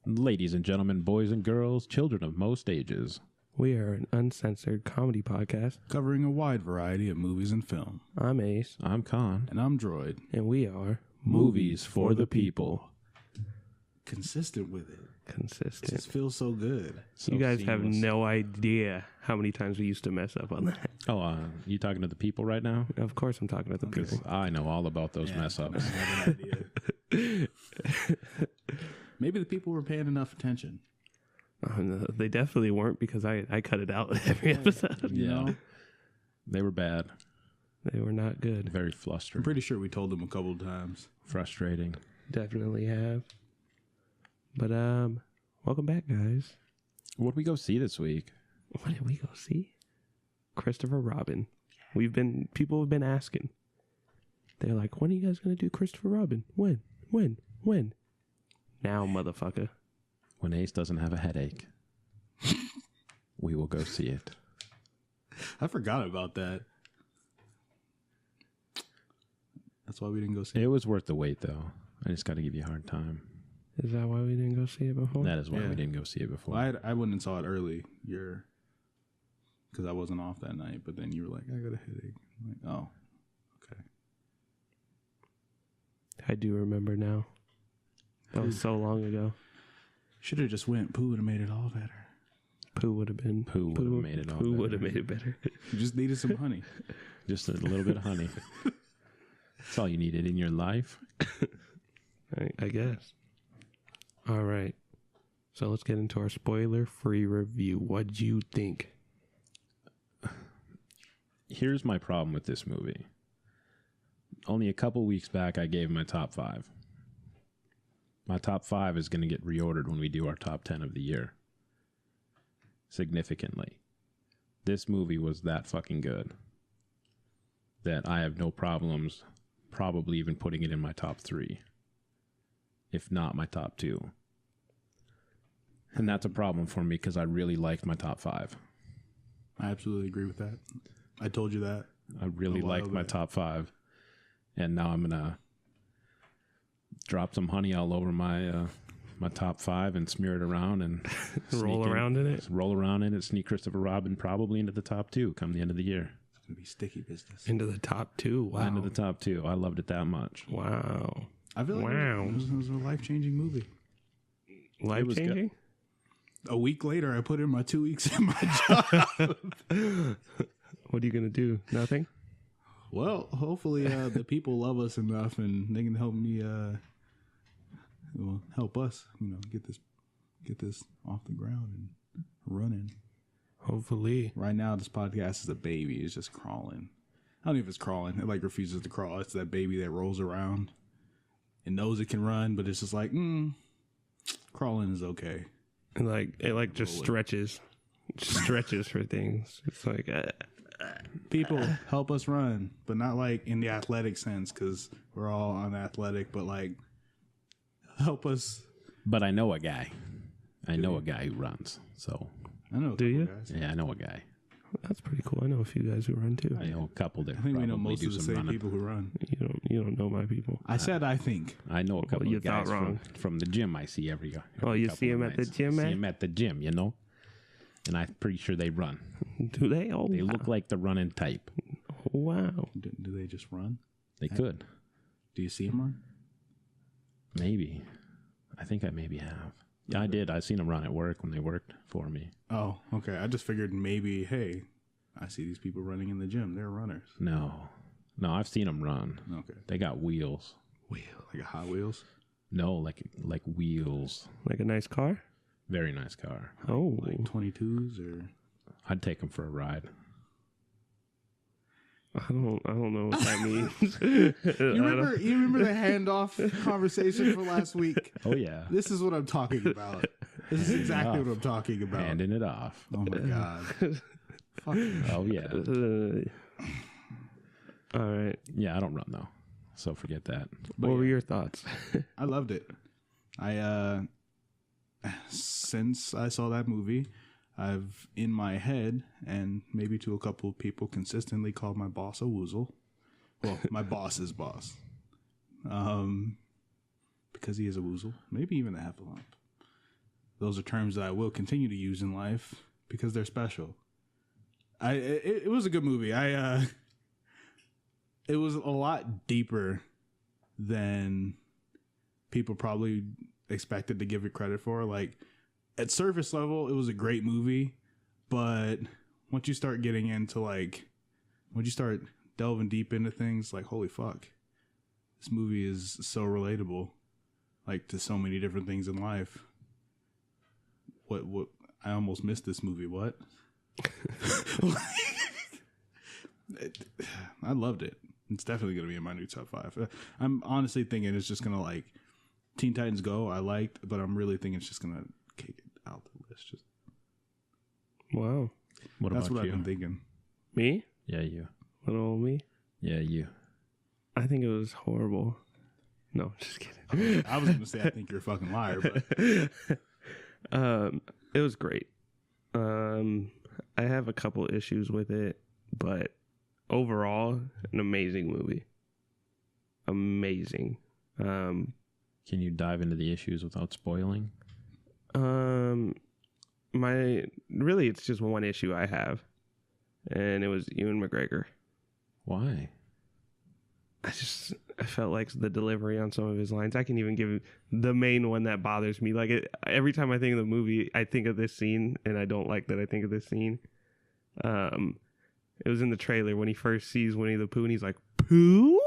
Ladies and gentlemen, boys and girls, children of most ages. We are an uncensored comedy podcast covering a wide variety of movies and film. I'm Ace. I'm Con. And I'm Droid. And we are Movies for the People. Consistent with it. Consistent. It just feels so good. So you guys seamless. have no idea how many times we used to mess up on that. Oh, you talking to the people right now? Of course I'm talking to the people. I know all about those mess ups. I have an idea. Maybe the people were paying enough attention. No, they definitely weren't because I cut it out every episode. You know? They were bad. They were not good. Very I'm flustered. pretty sure we told them a couple of times. Frustrating. Definitely have. But welcome back, guys. What'd we go see this week? What did we go see? Christopher Robin. People have been asking. They're like, when are you guys gonna do Christopher Robin? When? Now, motherfucker. When Ace doesn't have a headache, we will go see it. I forgot about that. That's why we didn't go see it. It was worth the wait, though. I just got to give you a hard time. Is that why we didn't go see it before? That is why we didn't go see it before. Well, I went and saw it early. Because I wasn't off that night. But then you were like, I got a headache. I'm like, oh, okay. I do remember now. That was so long ago. Should have just went. Pooh would have made it all better. Pooh would have been. Pooh would have made it all Pooh better. would have made it better. You just needed some honey. Just a little bit of honey. That's all you needed in your life. I guess. All right. So let's get into our spoiler-free review. What'd you think? Here's my problem with this movie. Only a couple weeks back, I gave my top 5. My top 5 is going to get reordered when we do our top 10 of the year. Significantly. This movie was that fucking good that I have no problems probably even putting it in my top 3. If not my top 2. And that's a problem for me because I really liked my top 5. I absolutely agree with that. I told you that. I really liked my top 5. And now I'm going to drop some honey all over my my top 5 and smear it around and Roll around in it, sneak Christopher Robin probably into the top 2 come the end of the year. It's going to be sticky business. Into the top 2. Wow. Into the top 2. I loved it that much. Wow. I feel like it was a life-changing movie. Life-changing? A week later, I put in my 2 weeks in my job. What are you going to do? Nothing? Well, hopefully the people love us enough and they can help me, help us, get this off the ground and running. Hopefully. Right now, this podcast is a baby. It's just crawling. I don't know if it's crawling. It like refuses to crawl. It's that baby that rolls around. It knows it can run, but it's just like, crawling is okay. And it just stretches. Stretches for things. It's like... People help us run, but not like in the athletic sense because we're all unathletic, but like help us. But I know a guy. I know a guy who runs. So I know. Do you? Guys. yeah, I know a guy. That's pretty cool. I know a few guys who run too. I know a couple that I think we know probably most do of the some same running. people who run. You don't know my people. I said I think. I know a couple you of guys thought wrong. from the gym I see every Oh, you couple see of him at the nights. gym, See man? him at the gym, And I'm pretty sure they run. Do they? Oh, They look like the running type. wow. Do they just run? They could. Do you see them run? Maybe. I think I maybe have. Yeah, I did. I seen them run at work when they worked for me. Oh, okay. I just figured maybe, hey, I see these people running in the gym. They're runners. No, I've seen them run. Okay. They got wheels. Like a Hot Wheels? No, like wheels. Like a nice car? Very nice car. Oh. Like 22s or... I'd take them for a ride. I don't know what that means. You remember the handoff conversation for last week? Oh, yeah. This is what I'm talking about. This is exactly what I'm talking about. Handing it off. Oh my god. Fucking Oh, yeah. All right. Yeah, I don't run, though. So forget that. What were your thoughts? I loved it. Since I saw that movie, I've in my head and maybe to a couple of people consistently called my boss a woozle. Well, my boss's boss. Because he is a woozle. Maybe even a heffalump. those are terms that I will continue to use in life because they're special. It was a good movie. It was a lot deeper than people probably expected to give it credit for. Like, at surface level, it was a great movie, but once you start getting into like, once you start delving deep into things, like, holy fuck, this movie is so relatable, like, to so many different things in life. What I almost missed this movie. What? I loved it. It's definitely going to be in my new top 5. I'm honestly thinking it's just going to, like, Teen Titans Go, I liked, but I'm really thinking it's just going to kick it out the list. Just Wow. That's about what you? I've been thinking. Me? Yeah, you. Little old me? Yeah, you. I think it was horrible. No, just kidding. I was going to say I think you're a fucking liar, but It was great. I have a couple issues with it, but overall, an amazing movie. Amazing. Can you dive into the issues without spoiling? It's just one issue I have, and it was Ewan McGregor. Why? I felt like the delivery on some of his lines. I can even give the main one that bothers me. Like, every time I think of the movie, I think of this scene, and I don't like that I think of this scene. It was in the trailer when he first sees Winnie the Pooh, and he's like, "Pooh?"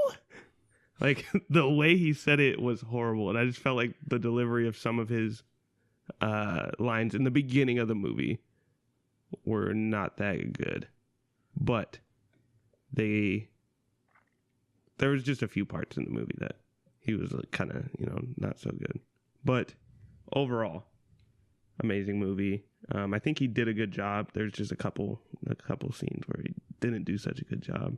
Like, the way he said it was horrible, and I just felt like the delivery of some of his lines in the beginning of the movie were not that good. But there was just a few parts in the movie that he was kind of, not so good. But overall, amazing movie. I think he did a good job. There's just a couple scenes where he didn't do such a good job.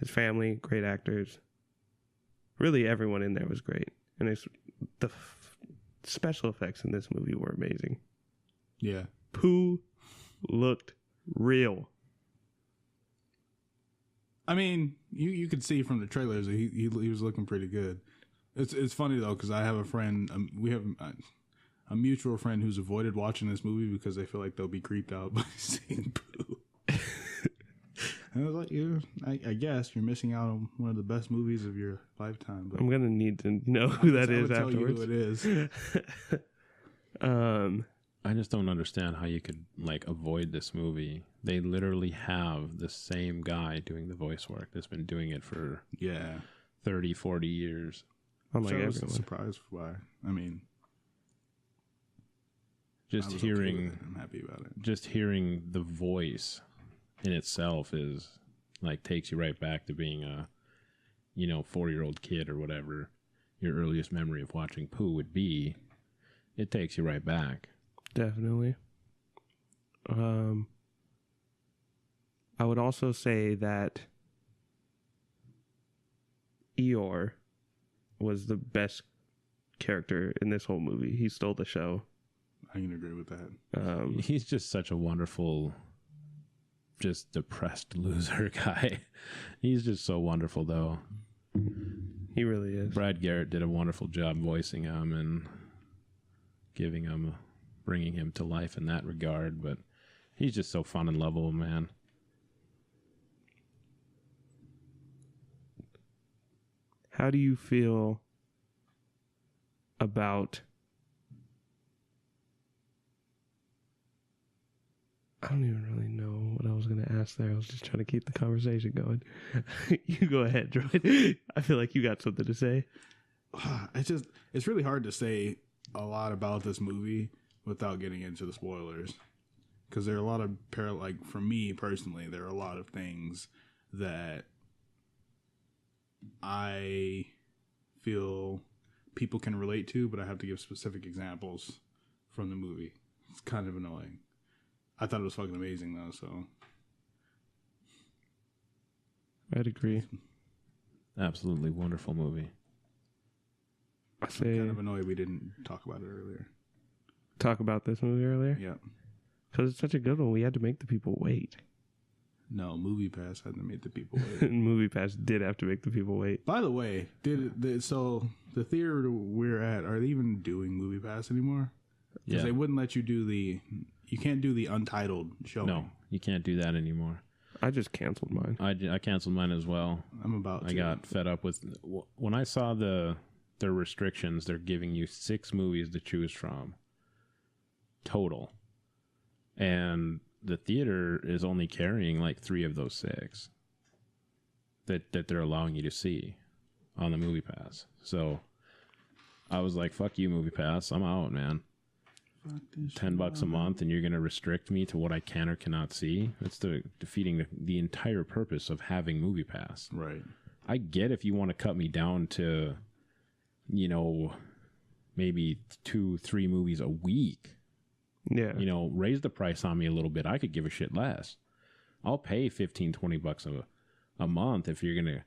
His family, great actors. Really, everyone in there was great. And the special effects in this movie were amazing. yeah. Pooh looked real. I mean, you could see from the trailers that he was looking pretty good. It's funny though, because I have a friend. We have a mutual friend who's avoided watching this movie because they feel like they'll be creeped out by seeing Pooh. And I was like, I guess you're missing out on one of the best movies of your lifetime. But I'm gonna need to know who that is tell afterwards. you who it is. I just don't understand how you could like avoid this movie. They literally have the same guy doing the voice work that's been doing it for Yeah. 30, 40 years. Unlike I was everyone. surprised why. I mean, Just I was okay with hearing it. I'm happy about it. just hearing the voice in itself is like takes you right back to being a 4-year-old kid or whatever your earliest memory of watching Pooh would be. It takes you right back. Definitely. I would also say that Eeyore was the best character in this whole movie. He stole the show. I can agree with that. He's just such a wonderful, just depressed loser guy. He's just so wonderful, though. He really is. Brad Garrett did a wonderful job voicing him and bringing him to life in that regard. But he's just so fun and lovable, man. How do you feel about... I don't even really know what I was going to ask there. I was just trying to keep the conversation going. You go ahead, Droid. I feel like you got something to say. It's really hard to say a lot about this movie without getting into the spoilers, because there are a lot of like, for me personally, there are a lot of things that I feel people can relate to, but I have to give specific examples from the movie. It's kind of annoying. I thought it was fucking amazing though, so I'd agree. Absolutely wonderful movie. I I'm say kind of annoyed we didn't talk about it earlier. talk about this movie earlier Yeah. because it's such a good one. We had to make the people wait. No, MoviePass hadn't made the people wait. MoviePass did have to make the people wait. By the way, so the theater we're at, are they even doing MoviePass anymore? Because Yeah. they wouldn't let you do you can't do the untitled showing. No, you can't do that anymore. I just canceled mine. I canceled mine as well. I'm about to. I got fed up with when I saw their restrictions. They're giving you 6 movies to choose from total, and the theater is only carrying like 3 of those 6 that they're allowing you to see on the MoviePass. So I was like, "Fuck you, MoviePass! I'm out, man." $10 a month, and you're going to restrict me to what I can or cannot see. That's defeating the entire purpose of having MoviePass. Right. I get if you want to cut me down to, maybe 2-3 movies a week. Yeah. Raise the price on me a little bit. I could give a shit less. I'll pay $15-$20 a month if you're going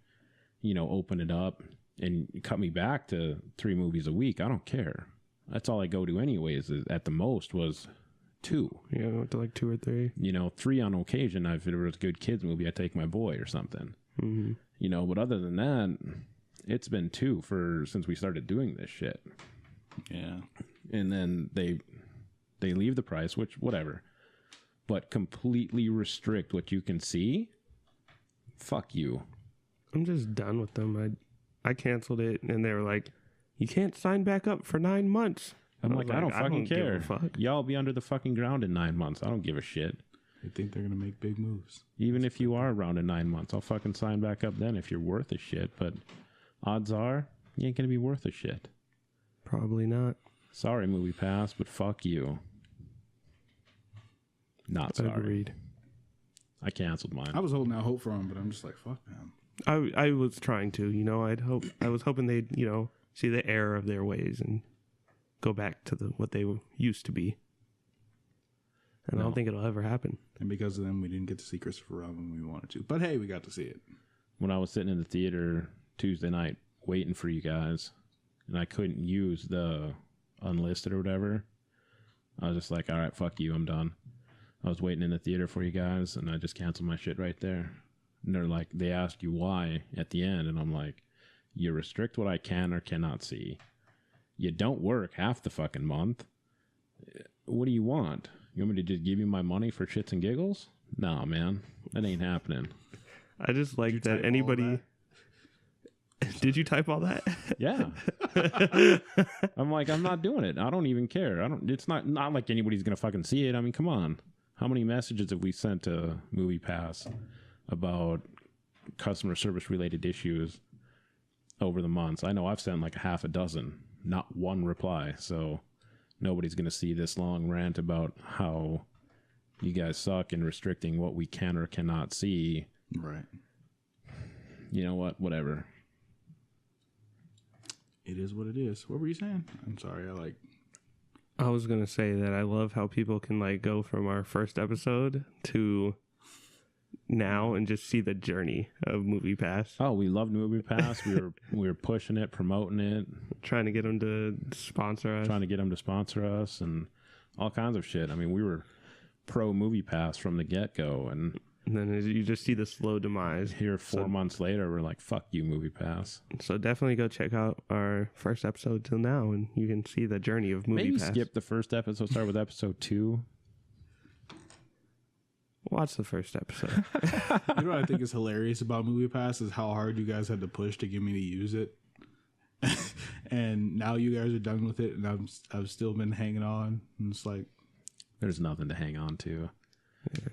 to, open it up and cut me back to 3 movies a week. I don't care. That's all I go to anyways. At the most was 2. Yeah, I went to like 2 or 3. 3 on occasion. If it was a good kids movie, I'd take my boy or something. Mm-hmm. But other than that, it's been 2 since we started doing this shit. Yeah. And then they leave the price, which whatever, but completely restrict what you can see. Fuck you. I'm just done with them. I canceled it, and they were like, "You can't sign back up for 9 months." I'm like, I don't fucking care. Give a fuck. Y'all be under the fucking ground in 9 months. I don't give a shit. They think they're gonna make big moves. Even if you are around in 9 months, I'll fucking sign back up then if you're worth a shit. But odds are, you ain't gonna be worth a shit. Probably not. Sorry, MoviePass, but fuck you. Not sorry. Agreed. I canceled mine. I was holding out hope for them, but I'm just like, fuck them. I was trying to, I was hoping they'd, see the error of their ways and go back to what they used to be. And I don't think it'll ever happen. And because of them, we didn't get to see Christopher Robin when we wanted to. But hey, we got to see it. When I was sitting in the theater Tuesday night waiting for you guys, and I couldn't use the unlisted or whatever, I was just like, all right, fuck you, I'm done. I was waiting in the theater for you guys, and I just canceled my shit right there. And they're like, they ask you why at the end, and I'm like, you restrict what I can or cannot see. You don't work half the fucking month. What do you want? You want me to just give you my money for shits and giggles? Nah, man. That ain't happening. I just like that anybody... Did you type all that? Yeah. I'm like, I'm not doing it. I don't even care. It's not like anybody's going to fucking see it. I mean, come on. How many messages have we sent to MoviePass about customer service related issues over the months? I know I've sent like 6, not one reply. So nobody's going to see this long rant about how you guys suck and restricting what we can or cannot see. Right. You know what? Whatever. It is what it is. What were you saying? I'm sorry. I was going to say that I love how people can go from our first episode to now and just see the journey of MoviePass. Oh, we loved MoviePass. we were pushing it, promoting it, trying to get them to sponsor us, and all kinds of shit. I mean, we were pro MoviePass from the get-go, and then you just see the slow demise. Here 4 months later, we're like, fuck you, MoviePass. So definitely go check out our first episode till now, and you can see the journey of MoviePass. Maybe skip the first episode, start with episode 2. Watch the first episode. You know what I think is hilarious about MoviePass is how hard you guys had to push to get me to use it. And now you guys are done with it, and I've still been hanging on. And it's like, there's nothing to hang on to. Yeah.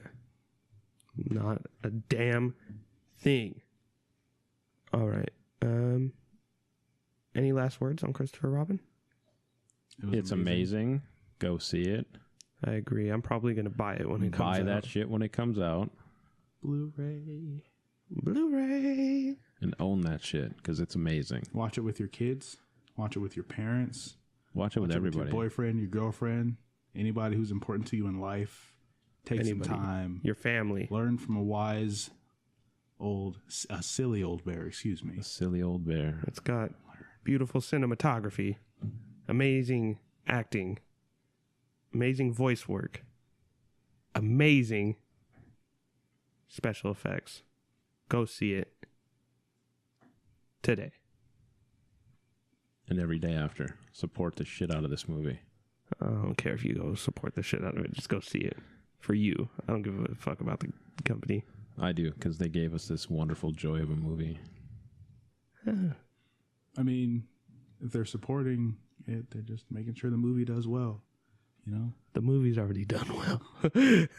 Not a damn thing. All right. Any last words on Christopher Robin? It's amazing. Go see it. I agree. I'm probably going to buy it when it comes out. Buy that shit when it comes out. Blu-ray. And own that shit because it's amazing. Watch it with your kids. Watch it with your parents. Watch it with everybody. With your boyfriend, your girlfriend, anybody who's important to you in life. Take some time. Your family. Learn from a silly old bear, excuse me. A silly old bear. It's got beautiful cinematography, amazing acting, amazing voice work, amazing special effects. Go see it today. And every day after. Support the shit out of this movie. I don't care if you go support the shit out of it. Just go see it for you. I don't give a fuck about the company. I do, because they gave us this wonderful joy of a movie. I mean, if they're supporting it, they're just making sure the movie does well. You know, the movie's already done well.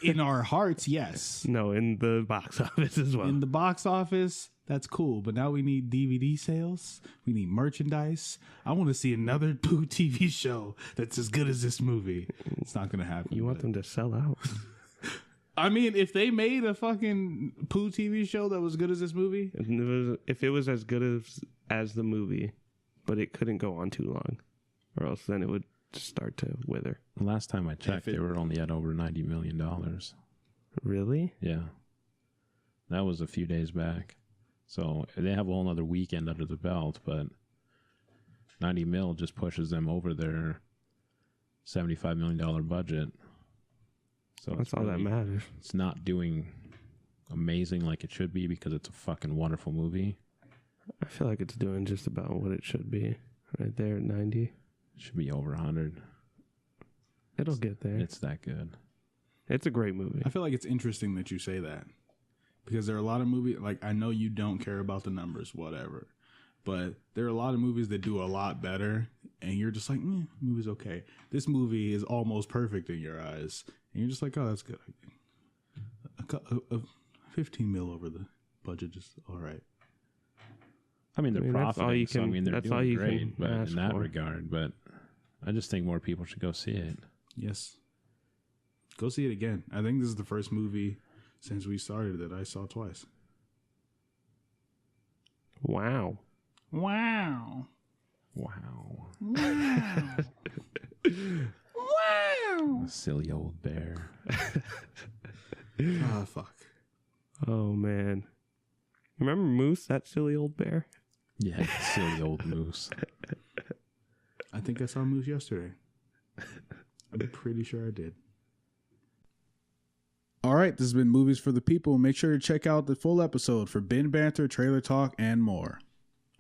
in our hearts, yes. No, in the box office as well. In the box office, that's cool. But now we need DVD sales. We need merchandise. I want to see another Pooh TV show that's as good as this movie. It's not going to happen. You want them to sell out. I mean, if they made a fucking Pooh TV show that was good as this movie. If it was as good as the movie, but it couldn't go on too long, or else then it would start to wither. Last time I checked, they were only at over $90 million. Really? Yeah. That was a few days back. So they have a whole other weekend under the belt, but 90 mil just pushes them over their $75 million budget. So that's all that matters. It's not doing amazing like it should be because it's a fucking wonderful movie. I feel like it's doing just about what it should be. Right there at 90. It should be over 100. It'll get there. It's that good. It's a great movie. I feel like it's interesting that you say that. Because there are a lot of movies, like, I know you don't care about the numbers, whatever. But there are a lot of movies that do a lot better. And you're just like, movie's okay. This movie is almost perfect in your eyes. And you're just like, oh, that's good. 15 mil over the budget is all right. I mean, they're profiting, so I mean, they're doing great, but in that regard. But I just think more people should go see it. Yes. Go see it again. I think this is the first movie since we started that I saw twice. Wow. Wow. Wow. Wow. Wow. Silly old bear. Oh, fuck. Oh, man. Remember Moose, that silly old bear? Yeah, silly old moose. I think I saw Moose yesterday. I'm pretty sure I did. All right, this has been Movies for the People. Make sure to check out the full episode for Bin Banter, Trailer Talk, and more.